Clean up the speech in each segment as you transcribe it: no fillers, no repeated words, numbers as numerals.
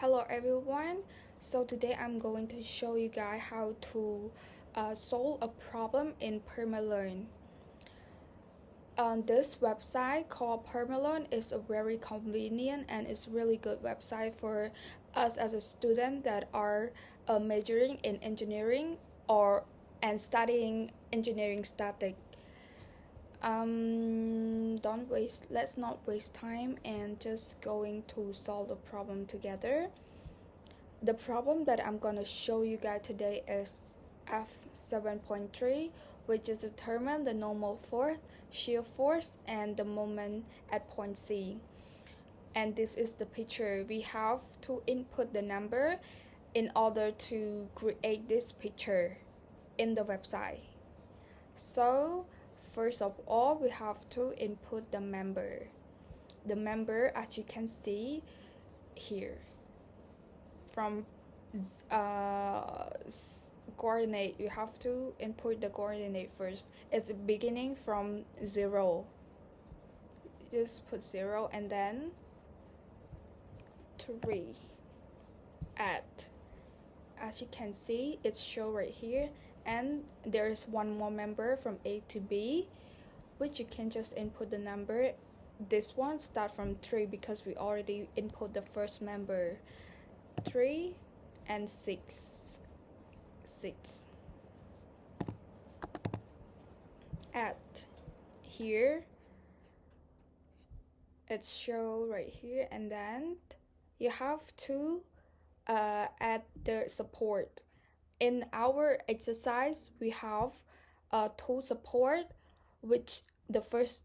Hello everyone, so today I'm going to show you guys how to solve a problem in PermaLearn. This website called PermaLearn is a very convenient and it's really good website for us as a student that are majoring in engineering and studying engineering static. Let's not waste time and just going to solve the problem together. The problem that I'm going to show you guys today is F7.3, which is determine the normal force, shear force, and the moment at point C. And this is the picture. We have to input the number in order to create this picture in the website. So first of all, we have to input the member. The member, as you can see here, from coordinate, you have to input the coordinate first. It's beginning from 0. Just put 0 and then 3 at. As you can see, it's shown right here, and there's one more member from A to B, which you can just input the number. This one start from 3 because we already input the first member. 3 and 6 at here, it's show right here, and then you have to add the support. In our exercise, we have two support, which the first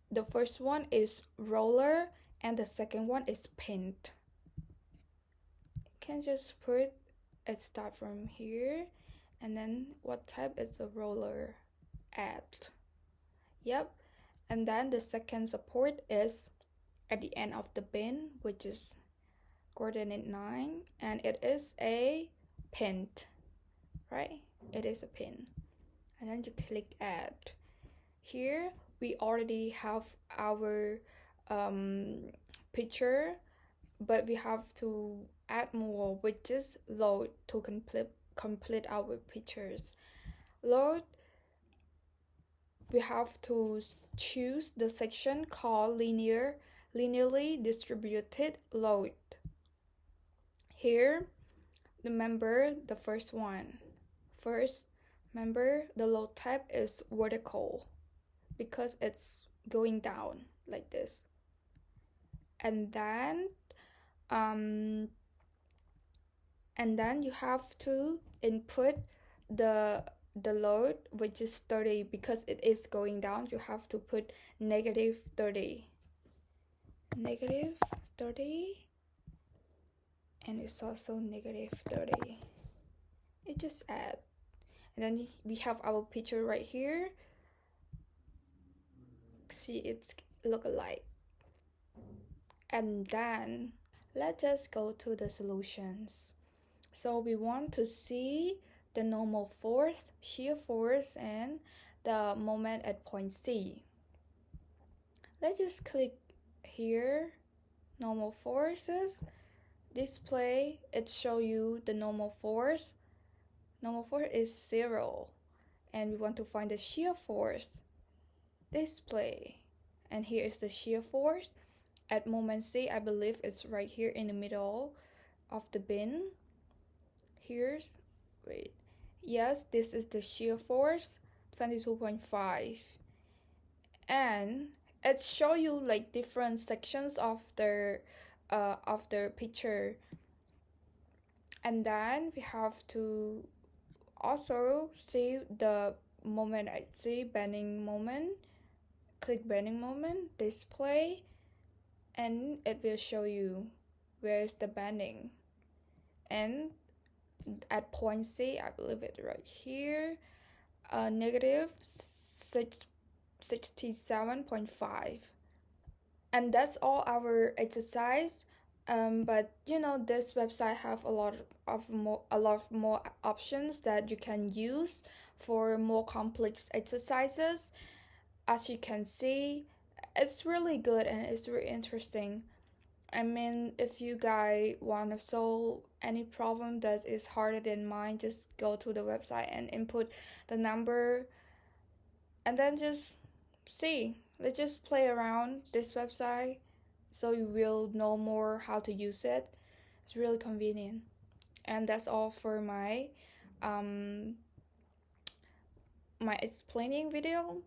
one is roller and the second one is pin. Can just put it start from here, and then what type is a roller at. Yep. And then the second support is at the end of the bin, which is coordinate 9, and it is a pin, right? It is a pin. And then you click add. Here we already have our picture, but we have to add more, which is load to complete our pictures. Load, we have to choose the section called linearly distributed load. Here, the member, the first member, the load type is vertical because it's going down like this. And then you have to input the load, which is 30, because it is going down. You have to put negative 30, and it's also negative 30. It just add, and then we have our picture right here. See, it's look alike. And then let's just go to the solutions. So we want to see the normal force, shear force, and the moment at point C. Let's just click here, normal forces, display, it show you the normal force. Normal force is 0, and we want to find the shear force. Display, and here is the shear force at moment C. I believe it's right here in the middle of the bin. Yes, this is the shear force, 22.5, and it show you like different sections of the picture. And then we have to also see the moment at C, bending moment. Click bending moment, display, and it will show you where is the bending. And at point C, I believe it right here, negative 67.5. And that's all our exercise. But you know, this website have a lot more options that you can use for more complex exercises. As you can see, it's really good and it's really interesting. I mean, if you guys want to solve any problem that is harder than mine, just go to the website and input the number and then just see. Let's just play around this website so you will know more how to use it. It's really convenient. And that's all for my um my explaining video.